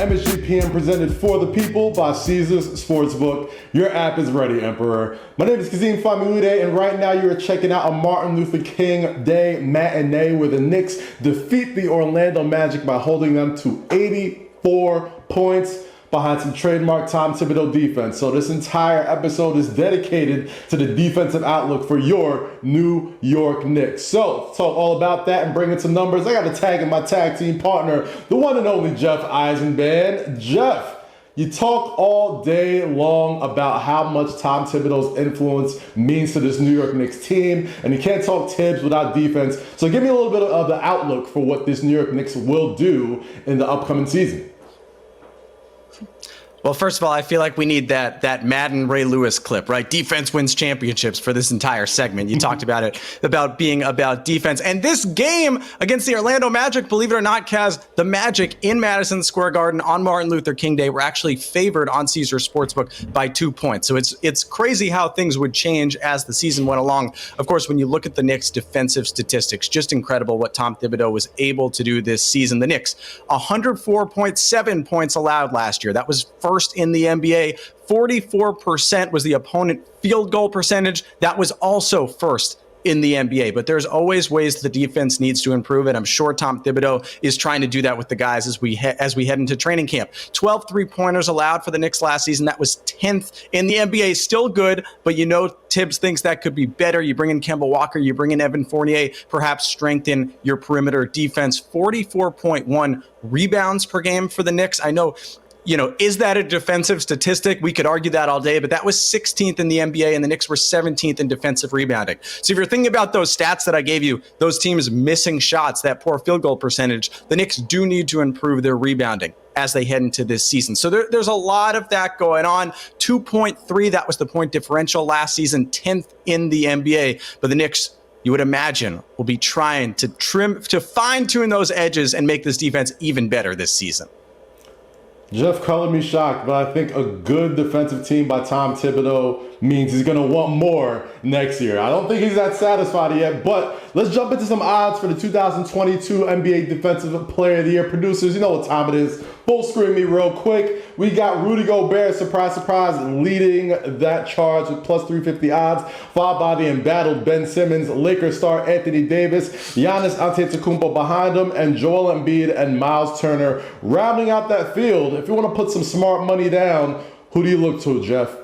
MSG PM presented for the people by Caesars Sportsbook. Your app is ready, Emperor. My name is Kazim Famuyide, and right now you are checking out a Martin Luther King Day matinee where the Knicks defeat the Orlando Magic by holding them to 84 points behind some trademark Tom Thibodeau defense. So this entire episode is dedicated to the defensive outlook for your New York Knicks. So to talk all about that and bring in some numbers, I got to tag in my tag team partner, the one and only Jeff Eisenband. Jeff, you talk all day long about how much Tom Thibodeau's influence means to this New York Knicks team, and you can't talk Tibbs without defense. So give me a little bit of the outlook for what this New York Knicks will do in the upcoming season. Well, first of all, I feel like we need that Madden Ray Lewis clip, right? Defense wins championships for this entire segment. You talked about it, about being about defense. And this game against the Orlando Magic, believe it or not, Kaz, the Magic in Madison Square Garden on Martin Luther King Day were actually favored on Caesars Sportsbook by 2 points. So it's crazy how things would change as the season went along. Of course, when you look at the Knicks' defensive statistics, just incredible what Tom Thibodeau was able to do this season. The Knicks, 104.7 points allowed last year. That was first in the NBA. 44% was the opponent field goal percentage. That was also first in the NBA. But there's always ways the defense needs to improve, and I'm sure Tom Thibodeau is trying to do that with the guys as we head into training camp. 12 three-pointers allowed for the Knicks last season. That was 10th in the NBA. Still good, but you know Tibbs thinks that could be better. You bring in Kemba Walker, you bring in Evan Fournier, perhaps strengthen your perimeter defense. 44.1 rebounds per game for the Knicks. I know, is that a defensive statistic? We could argue that all day, but that was 16th in the NBA, and the Knicks were 17th in defensive rebounding. So if you're thinking about those stats that I gave you, those teams missing shots, that poor field goal percentage, the Knicks do need to improve their rebounding as they head into this season. So there's a lot of that going on. 2.3, that was the point differential last season, 10th in the NBA. But the Knicks, you would imagine, will be trying to fine-tune those edges and make this defense even better this season. Jeff colored me shocked, but I think a good defensive team by Tom Thibodeau means he's going to want more next year. I don't think he's that satisfied yet, but let's jump into some odds for the 2022 NBA Defensive Player of the Year. Producers, you know what time it is. Full screen me real quick. We got Rudy Gobert, surprise, surprise, leading that charge with plus 350 odds, followed by the embattled Ben Simmons, Lakers star Anthony Davis, Giannis Antetokounmpo behind him, and Joel Embiid and Miles Turner rounding out that field. If you want to put some smart money down, who do you look to, Jeff?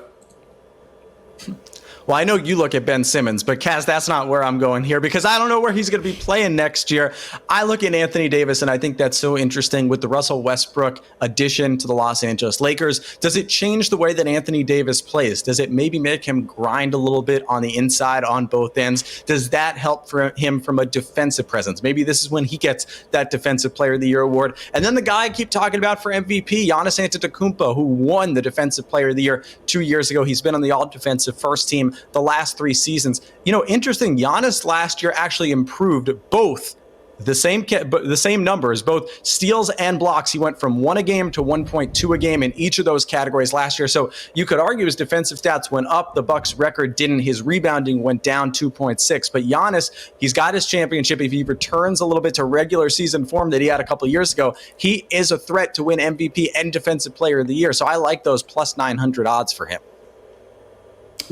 Well, I know you look at Ben Simmons, but Kaz, that's not where I'm going here because I don't know where he's going to be playing next year. I look at Anthony Davis, and I think that's so interesting with the Russell Westbrook addition to the Los Angeles Lakers. Does it change the way that Anthony Davis plays? Does it maybe make him grind a little bit on the inside on both ends? Does that help for him from a defensive presence? Maybe this is when he gets that Defensive Player of the Year award. And then the guy I keep talking about for MVP, Giannis Antetokounmpo, who won the Defensive Player of the Year 2 years ago. He's been on the all-defensive first team the last 3 seasons. Interesting, Giannis last year actually improved both the same numbers, both steals and blocks. He went from 1 a game to 1.2 a game in each of those categories last year. So you could argue his defensive stats went up. The Bucks record didn't. His rebounding went down 2.6. But Giannis, he's got his championship. If he returns a little bit to regular season form that he had a couple of years ago, he is a threat to win MVP and Defensive Player of the Year. So I like those plus 900 odds for him.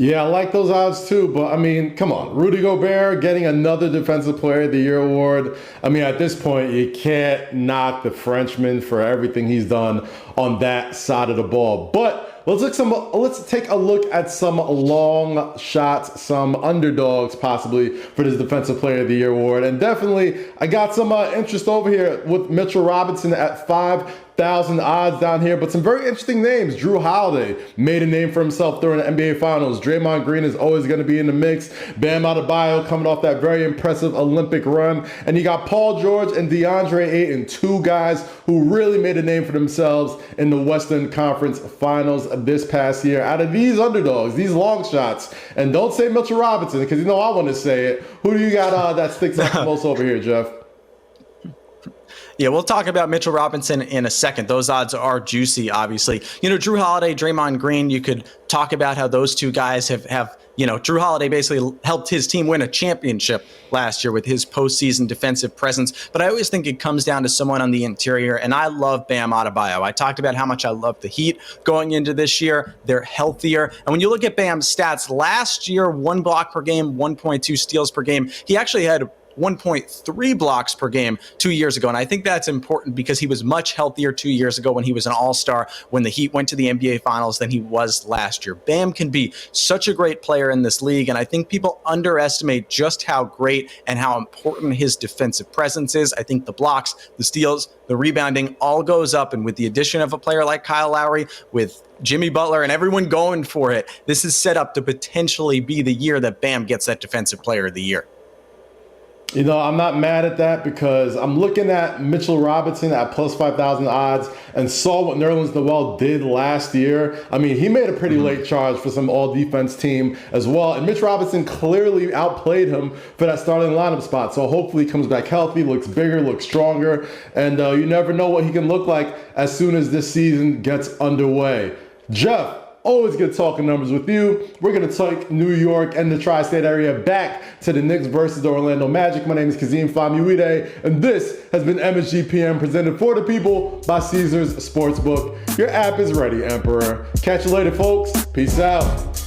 Yeah, I like those odds too, but I mean, come on. Rudy Gobert getting another Defensive Player of the Year award. I mean, at this point, you can't knock the Frenchman for everything he's done on that side of the ball. But let's take a look at some long shots, some underdogs possibly for this Defensive Player of the Year award. And definitely, I got some interest over here with Mitchell Robinson at 5,000 odds down here, but some very interesting names. Drew Holiday made a name for himself during the NBA Finals. Draymond Green is always going to be in the mix. Bam Adebayo coming off that very impressive Olympic run. And you got Paul George and DeAndre Ayton, 2 guys who really made a name for themselves in the Western Conference Finals this past year. Out of these underdogs, these long shots, and don't say Mitchell Robinson because I want to say it. Who do you got that sticks out the most over here, Jeff? Yeah, we'll talk about Mitchell Robinson in a second. Those odds are juicy, obviously. Drew Holiday, Draymond Green, you could talk about how those two guys have Drew Holiday basically helped his team win a championship last year with his postseason defensive presence. But I always think it comes down to someone on the interior, and I love Bam Adebayo. I talked about how much I love the Heat going into this year. They're healthier. And when you look at Bam's stats, last year, 1 block per game, 1.2 steals per game, he actually had 1.3 blocks per game 2 years ago. And I think that's important because he was much healthier 2 years ago when he was an all-star, when the Heat went to the NBA Finals, than he was last year. Bam can be such a great player in this league, and I think people underestimate just how great and how important his defensive presence is. I think the blocks, the steals, the rebounding all goes up, and with the addition of a player like Kyle Lowry, with Jimmy Butler and everyone going for it, this is set up to potentially be the year that Bam gets that Defensive Player of the Year. I'm not mad at that because I'm looking at Mitchell Robinson at plus 5,000 odds and saw what Nerlens Noel did last year. I mean, he made a pretty late charge for some all-defense team as well. And Mitch Robinson clearly outplayed him for that starting lineup spot. So hopefully he comes back healthy, looks bigger, looks stronger. And you never know what he can look like as soon as this season gets underway. Jeff, always good talking numbers with you. We're going to take New York and the tri-state area back to the Knicks versus the Orlando Magic. My name is Kazim Famuide, and this has been MSG PM presented for the people by Caesars Sportsbook. Your app is ready, Emperor. Catch you later, folks. Peace out.